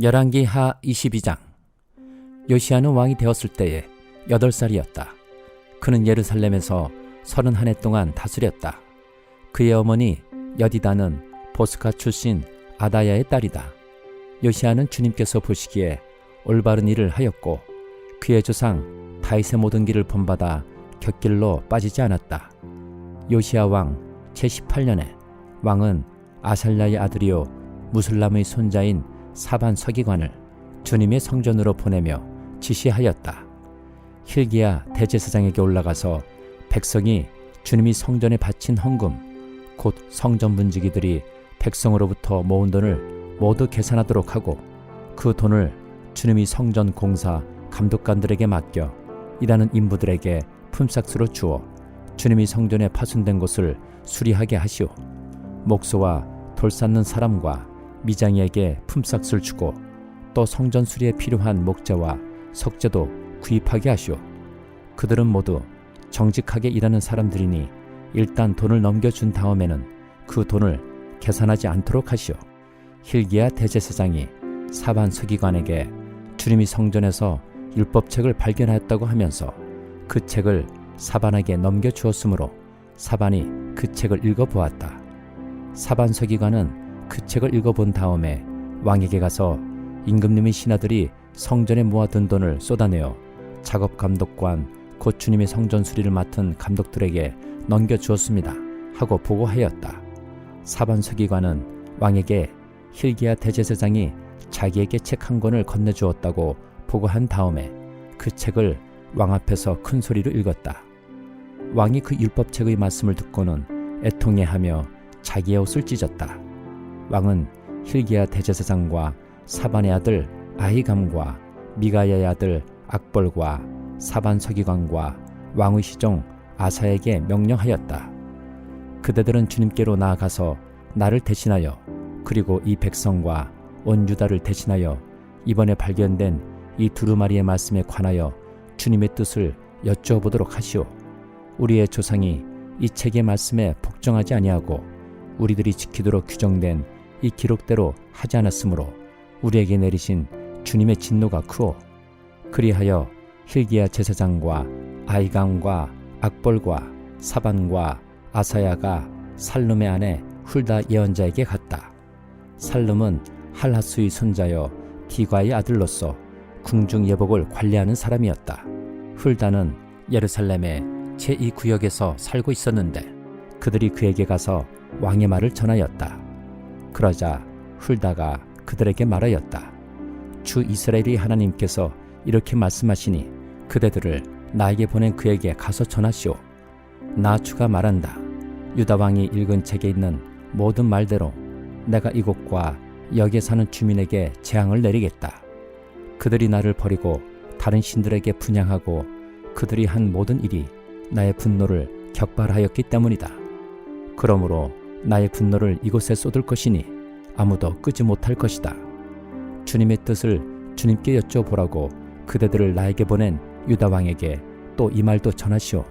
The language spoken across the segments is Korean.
열왕기 하 22장. 요시야는 왕이 되었을 때에 8살이었다. 그는 예루살렘에서 31해 동안 다스렸다. 그의 어머니 여디다는 보스가 출신 아다야의 딸이다. 요시야는 주님께서 보시기에 올바른 일을 하였고 그의 조상 다윗의 모든 길을 본받아 곁길로 빠지지 않았다. 요시야 왕 제18년에 왕은 아살랴의 아들이요 무술람의 손자인 사반 서기관을 주님의 성전으로 보내며 지시하였다. hil기야 대제사장에게 올라가서 백성이 주님이 성전에 바친 헌금 곧 성전 분지기들이 백성으로부터 모은 돈을 모두 계산하도록 하고 그 돈을 주님이 성전 공사 감독관들에게 맡겨 일하는 인부들에게 품삯으로 주어 주님이 성전에 파손된 곳을 수리하게 하시오. 목소와 돌 쌓는 사람과 미장이에게 품삯을 주고 또 성전 수리에 필요한 목재와 석재도 구입하게 하시오. 그들은 모두 정직하게 일하는 사람들이니 일단 돈을 넘겨준 다음에는 그 돈을 계산하지 않도록 하시오. hil기야 대제사장이 사반 서기관에게 주님이 성전에서 율법책을 발견하였다고 하면서 그 책을 사반에게 넘겨주었으므로 사반이 그 책을 읽어보았다. 사반 서기관은 그 책을 읽어본 다음에 왕에게 가서 임금님의 신하들이 성전에 모아둔 돈을 쏟아내어 작업 감독관 곧 주님의 성전 수리를 맡은 감독들에게 넘겨주었습니다 하고 보고하였다. 사반 서기관은 왕에게 hil기야 대제사장이 자기에게 책 한 권을 건네주었다고 보고한 다음에 그 책을 왕 앞에서 큰 소리로 읽었다. 왕이 그 율법책의 말씀을 듣고는 애통해하며 자기의 옷을 찢었다. 왕은 hil기야 대제사장과 사반의 아들 아히감과 미가야의 아들 악볼과 사반 서기관과 왕의 시종 아사에게 명령하였다. 그대들은 주님께로 나아가서 나를 대신하여 그리고 이 백성과 온 유다를 대신하여 이번에 발견된 이 두루마리의 말씀에 관하여 주님의 뜻을 여쭈어보도록 하시오. 우리의 조상이 이 책의 말씀에 복종하지 아니하고 우리들이 지키도록 규정된 이 기록대로 하지 않았으므로 우리에게 내리신 주님의 진노가 크오. 그리하여 hil기야 제사장과 아히감과 악볼과 사반과 아사야가 살룸의 아내 훌다 예언자에게 갔다. 살룸은 할하스의 손자여 디과의 아들로서 궁중 예복을 관리하는 사람이었다. 훌다는 예루살렘의 제2구역에서 살고 있었는데 그들이 그에게 가서 왕의 말을 전하였다. 그러자 훌다가 그들에게 말하였다. 주 이스라엘의 하나님께서 이렇게 말씀하시니 그대들을 나에게 보낸 그에게 가서 전하시오. 나 주가 말한다. 유다 왕이 읽은 책에 있는 모든 말대로 내가 이곳과 여기에 사는 주민에게 재앙을 내리겠다. 그들이 나를 버리고 다른 신들에게 분향하고 그들이 한 모든 일이 나의 분노를 격발하였기 때문이다. 그러므로 나의 분노를 이곳에 쏟을 것이니 아무도 끄지 못할 것이다. 주님의 뜻을 주님께 여쭤보라고 그대들을 나에게 보낸 유다 왕에게 또 이 말도 전하시오.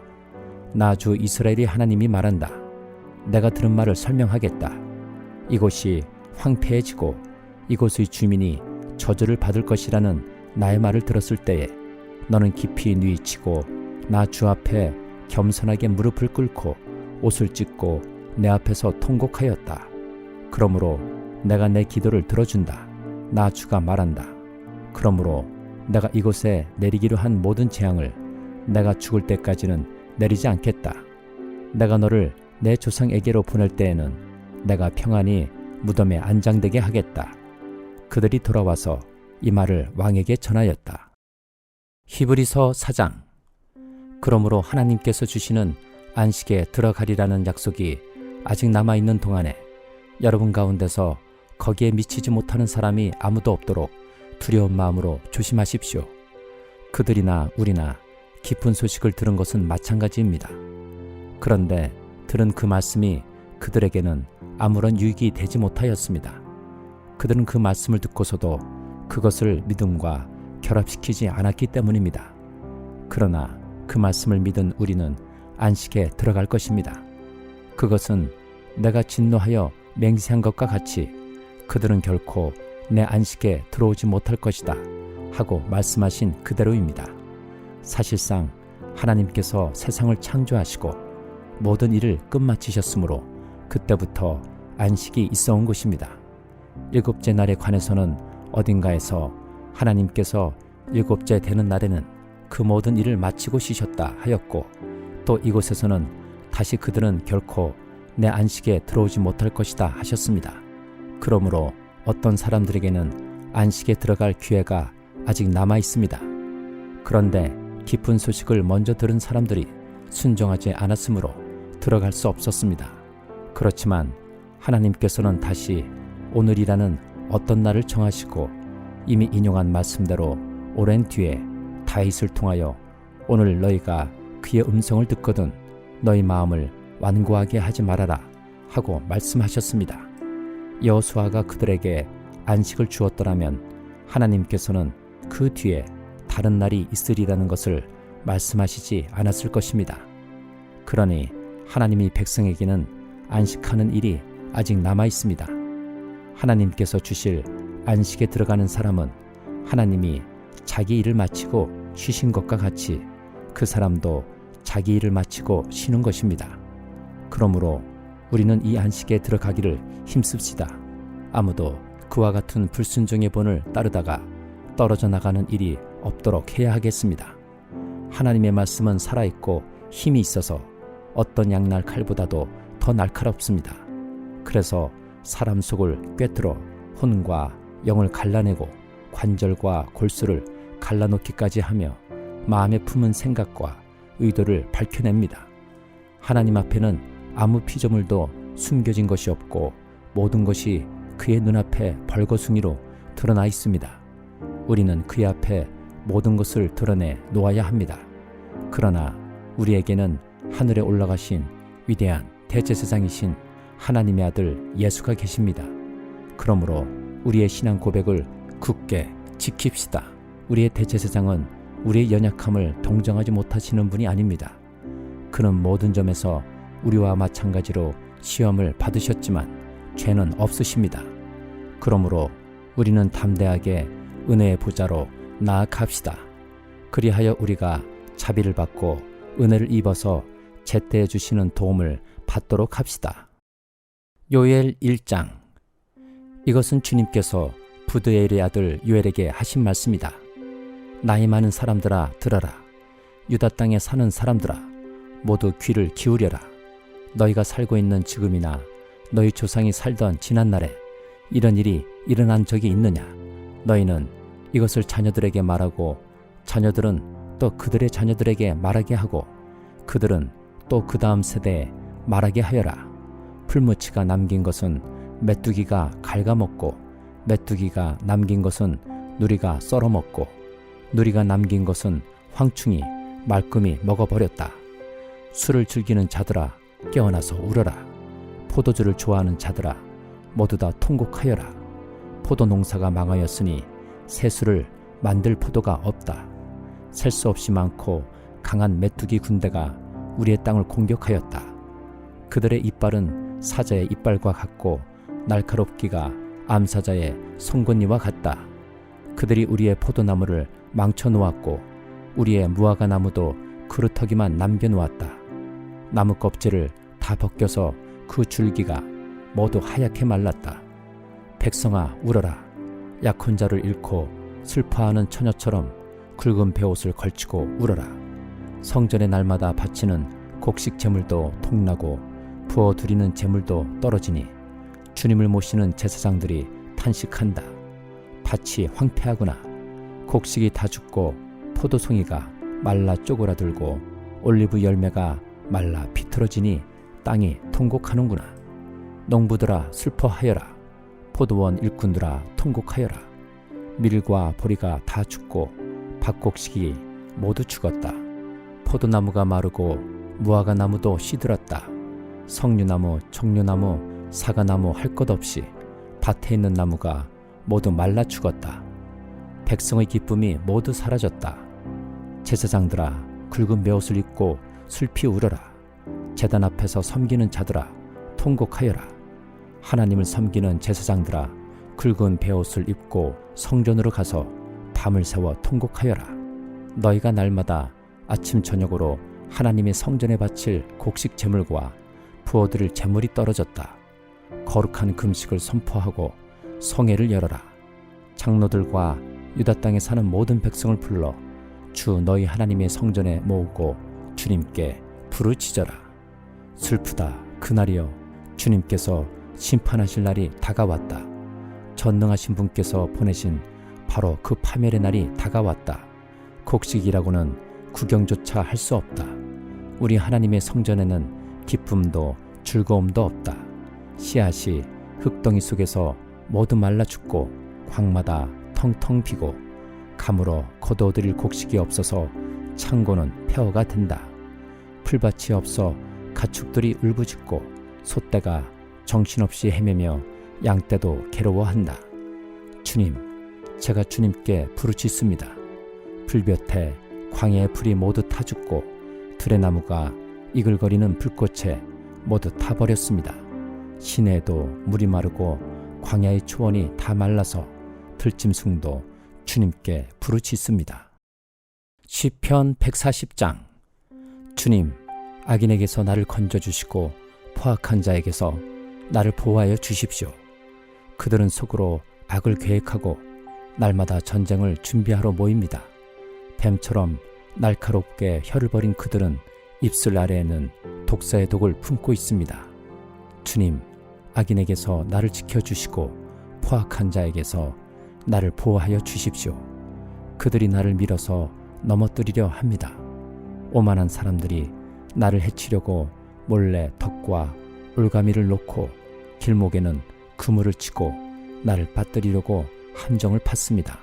나 주 이스라엘의 하나님이 말한다. 내가 들은 말을 설명하겠다. 이곳이 황폐해지고 이곳의 주민이 저주를 받을 것이라는 나의 말을 들었을 때에 너는 깊이 뉘우치고 나 주 앞에 겸손하게 무릎을 꿇고 옷을 찢고 내 앞에서 통곡하였다. 그러므로 내가 내 기도를 들어준다. 나 주가 말한다. 그러므로 내가 이곳에 내리기로 한 모든 재앙을 내가 죽을 때까지는 내리지 않겠다. 내가 너를 내 조상에게로 보낼 때에는 내가 평안히 무덤에 안장되게 하겠다. 그들이 돌아와서 이 말을 왕에게 전하였다. 히브리서 4장. 그러므로 하나님께서 주시는 안식에 들어가리라는 약속이 아직 남아있는 동안에 여러분 가운데서 거기에 미치지 못하는 사람이 아무도 없도록 두려운 마음으로 조심하십시오. 그들이나 우리나 기쁜 소식을 들은 것은 마찬가지입니다. 그런데 들은 그 말씀이 그들에게는 아무런 유익이 되지 못하였습니다. 그들은 그 말씀을 듣고서도 그것을 믿음과 결합시키지 않았기 때문입니다. 그러나 그 말씀을 믿은 우리는 안식에 들어갈 것입니다. 그것은 내가 진노하여 맹세한 것과 같이 그들은 결코 내 안식에 들어오지 못할 것이다 하고 말씀하신 그대로입니다. 사실상 하나님께서 세상을 창조하시고 모든 일을 끝마치셨으므로 그때부터 안식이 있어 온 것입니다. 일곱째 날에 관해서는 어딘가에서 하나님께서 일곱째 되는 날에는 그 모든 일을 마치고 쉬셨다 하였고, 또 이곳에서는 다시 그들은 결코 내 안식에 들어오지 못할 것이다 하셨습니다. 그러므로 어떤 사람들에게는 안식에 들어갈 기회가 아직 남아 있습니다. 그런데 기쁜 소식을 먼저 들은 사람들이 순종하지 않았으므로 들어갈 수 없었습니다. 그렇지만 하나님께서는 다시 오늘이라는 어떤 날을 정하시고 이미 인용한 말씀대로 오랜 뒤에 다윗을 통하여 오늘 너희가 그의 음성을 듣거든 너희 마음을 완고하게 하지 말아라 하고 말씀하셨습니다. 여호수아가 그들에게 안식을 주었더라면 하나님께서는 그 뒤에 다른 날이 있으리라는 것을 말씀하시지 않았을 것입니다. 그러니 하나님이 백성에게는 안식하는 일이 아직 남아 있습니다. 하나님께서 주실 안식에 들어가는 사람은 하나님이 자기 일을 마치고 쉬신 것과 같이 그 사람도 자기 일을 마치고 쉬는 것입니다. 그러므로 우리는 이 안식에 들어가기를 힘씁시다. 아무도 그와 같은 불순종의 본을 따르다가 떨어져 나가는 일이 없도록 해야 하겠습니다. 하나님의 말씀은 살아있고 힘이 있어서 어떤 양날 칼보다도 더 날카롭습니다. 그래서 사람 속을 꿰뚫어 혼과 영을 갈라내고 관절과 골수를 갈라놓기까지 하며 마음에 품은 생각과 의도를 밝혀냅니다. 하나님 앞에는 아무 피조물도 숨겨진 것이 없고 모든 것이 그의 눈앞에 벌거숭이로 드러나 있습니다. 우리는 그의 앞에 모든 것을 드러내 놓아야 합니다. 그러나 우리에게는 하늘에 올라가신 위대한 대제사장이신 하나님의 아들 예수가 계십니다. 그러므로 우리의 신앙 고백을 굳게 지킵시다. 우리의 대제사장은 우리의 연약함을 동정하지 못하시는 분이 아닙니다. 그는 모든 점에서 우리와 마찬가지로 시험을 받으셨지만 죄는 없으십니다. 그러므로 우리는 담대하게 은혜의 보좌로 나아갑시다. 그리하여 우리가 자비를 받고 은혜를 입어서 제때에 주시는 도움을 받도록 합시다. 요엘 1장. 이것은 주님께서 부드엘의 아들 요엘에게 하신 말씀이다. 나이 많은 사람들아 들어라. 유다 땅에 사는 사람들아 모두 귀를 기울여라. 너희가 살고 있는 지금이나 너희 조상이 살던 지난날에 이런 일이 일어난 적이 있느냐? 너희는 이것을 자녀들에게 말하고 자녀들은 또 그들의 자녀들에게 말하게 하고 그들은 또 그 다음 세대에 말하게 하여라. 풀무치가 남긴 것은 메뚜기가 갉아먹고 메뚜기가 남긴 것은 누리가 썰어먹고 누리가 남긴 것은 황충이 말끔히 먹어버렸다. 술을 즐기는 자들아 깨어나서 울어라. 포도주를 좋아하는 자들아 모두 다 통곡하여라. 포도 농사가 망하였으니 새술을 만들 포도가 없다. 셀 수 없이 많고 강한 메뚜기 군대가 우리의 땅을 공격하였다. 그들의 이빨은 사자의 이빨과 같고 날카롭기가 암사자의 송곳니와 같다. 그들이 우리의 포도나무를 망쳐놓았고 우리의 무화과 나무도 그루터기만 남겨놓았다. 나무 껍질을 다 벗겨서 그 줄기가 모두 하얗게 말랐다. 백성아 울어라. 약혼 자를 잃고 슬퍼하는 처녀처럼 굵은 베옷을 걸치고 울어라. 성전의 날마다 바치는 곡식 제물도 통나고 부어 드리는 제물도 떨어지니 주님을 모시는 제사장들이 탄식한다. 밭이 황폐하구나. 곡식이 다 죽고 포도송이가 말라 쪼그라들고 올리브 열매가 말라 비틀어지니 땅이 통곡하는구나. 농부들아 슬퍼하여라. 포도원 일꾼들아 통곡하여라. 밀과 보리가 다 죽고 밭곡식이 모두 죽었다. 포도나무가 마르고 무화과 나무도 시들었다. 석류나무, 종려나무, 사과나무 할 것 없이 밭에 있는 나무가 모두 말라 죽었다. 백성의 기쁨이 모두 사라졌다. 제사장들아 굵은 베옷을 입고 슬피 울어라. 제단 앞에서 섬기는 자들아 통곡하여라. 하나님을 섬기는 제사장들아 굵은 베옷을 입고 성전으로 가서 밤을 새워 통곡하여라. 너희가 날마다 아침 저녁으로 하나님의 성전에 바칠 곡식 제물과 부어드릴 제물이 떨어졌다. 거룩한 금식을 선포하고 성회를 열어라. 장로들과 유다 땅에 사는 모든 백성을 불러 주 너희 하나님의 성전에 모으고 주님께 부르짖어라. 슬프다 그날이여, 주님께서 심판하실 날이 다가왔다. 전능하신 분께서 보내신 바로 그 파멸의 날이 다가왔다. 곡식이라고는 구경조차 할 수 없다. 우리 하나님의 성전에는 기쁨도 즐거움도 없다. 씨앗이 흙덩이 속에서 모두 말라 죽고 광마다 텅텅 비고 감으로 거두어들일 곡식이 없어서 창고는 폐허가 된다. 풀밭이 없어 가축들이 울부짖고 소떼가 정신없이 헤매며 양떼도 괴로워한다. 주님, 제가 주님께 부르짖습니다. 불볕에 광야의 풀이 모두 타 죽고 들의 나무가 이글거리는 불꽃에 모두 타버렸습니다. 시내에도 물이 마르고 광야의 초원이 다 말라서 들짐승도 주님께 부르짖습니다. 시편 140장. 주님, 악인에게서 나를 건져주시고 포악한 자에게서 나를 보호하여 주십시오. 그들은 속으로 악을 계획하고 날마다 전쟁을 준비하러 모입니다. 뱀처럼 날카롭게 혀를 버린 그들은 입술 아래에는 독사의 독을 품고 있습니다. 주님, 악인에게서 나를 지켜주시고 포악한 자에게서 나를 보호하여 주십시오. 그들이 나를 밀어서 넘어뜨리려 합니다. 오만한 사람들이 나를 해치려고 몰래 덕과 올가미를 놓고 길목에는 그물을 치고 나를 빠뜨리려고 함정을 팠습니다.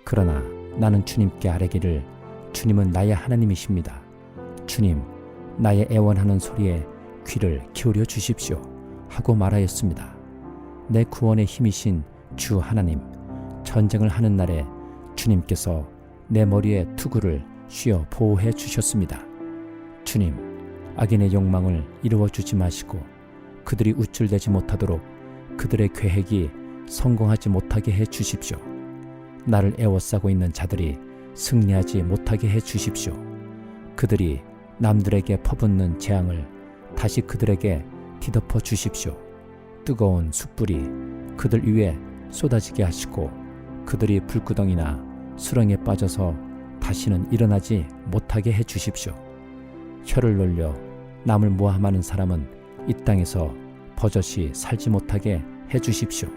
그러나 나는 주님께 아뢰기를, 주님은 나의 하나님이십니다. 주님, 나의 애원하는 소리에 귀를 기울여 주십시오 하고 말하였습니다. 내 구원의 힘이신 주 하나님, 전쟁을 하는 날에 주님께서 내 머리에 투구를 씌워 보호해 주셨습니다. 주님, 악인의 욕망을 이루어 주지 마시고 그들이 우쭐대지 못하도록 그들의 계획이 성공하지 못하게 해 주십시오. 나를 애워싸고 있는 자들이 승리하지 못하게 해 주십시오. 그들이 남들에게 퍼붓는 재앙을 다시 그들에게 뒤덮어 주십시오. 뜨거운 숯불이 그들 위에 쏟아지게 하시고 그들이 불구덩이나 수렁에 빠져서 다시는 일어나지 못하게 해 주십시오. 혀를 놀려 남을 모함하는 사람은 이 땅에서 버젓이 살지 못하게 해 주십시오.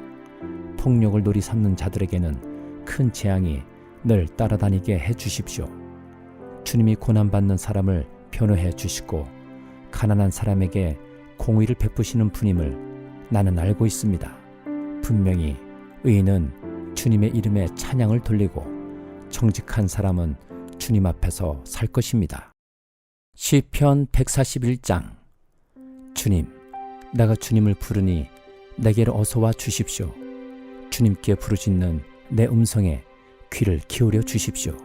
폭력을 놀이 삼는 자들에게는 큰 재앙이 늘 따라다니게 해 주십시오. 주님이 고난받는 사람을 변호해 주시고 가난한 사람에게 공의를 베푸시는 분임을 나는 알고 있습니다. 분명히 의인은 주님의 이름에 찬양을 돌리고 정직한 사람은 주님 앞에서 살 것입니다. 시편 141장. 주님, 내가 주님을 부르니 내게로 어서 와 주십시오. 주님께 부르짖는 내 음성에 귀를 기울여 주십시오.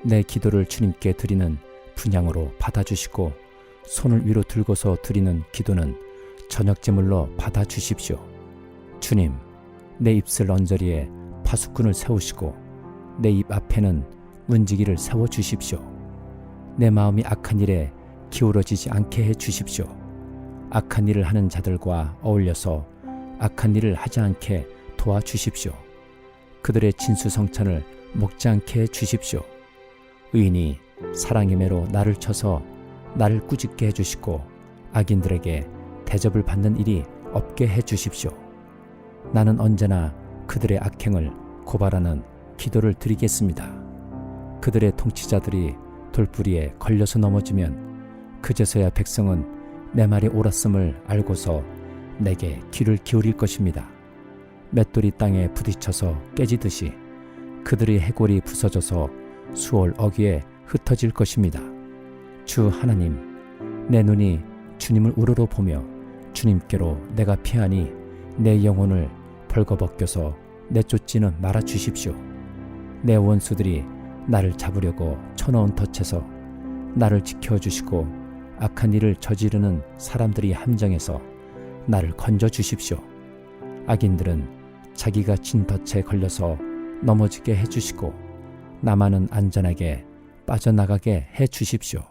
내 기도를 주님께 드리는 분향으로 받아주시고 손을 위로 들고서 드리는 기도는 저녁제물로 받아주십시오. 주님, 내 입술 언저리에 파수꾼을 세우시고 내 입 앞에는 문지기를 세워주십시오. 내 마음이 악한 일에 기울어지지 않게 해 주십시오. 악한 일을 하는 자들과 어울려서 악한 일을 하지 않게 도와주십시오. 그들의 진수성찬을 먹지 않게 해 주십시오. 의인이 사랑의 매로 나를 쳐서 나를 꾸짖게 해주시고 악인들에게 대접을 받는 일이 없게 해주십시오. 나는 언제나 그들의 악행을 고발하는 기도를 드리겠습니다. 그들의 통치자들이 돌부리에 걸려서 넘어지면 그제서야 백성은 내 말이 옳았음을 알고서 내게 귀를 기울일 것입니다. 맷돌이 땅에 부딪혀서 깨지듯이 그들의 해골이 부서져서 수월 어귀에 흩어질 것입니다. 주 하나님, 내 눈이 주님을 우러러 보며 주님께로 내가 피하니 내 영혼을 벌거벗겨서 내쫓지는 말아 주십시오. 내 원수들이 나를 잡으려고 쳐넣은 덫에서 나를 지켜주시고 악한 일을 저지르는 사람들이 함정에서 나를 건져 주십시오. 악인들은 자기가 진 덫에 걸려서 넘어지게 해주시고 나만은 안전하게 빠져나가게 해주십시오.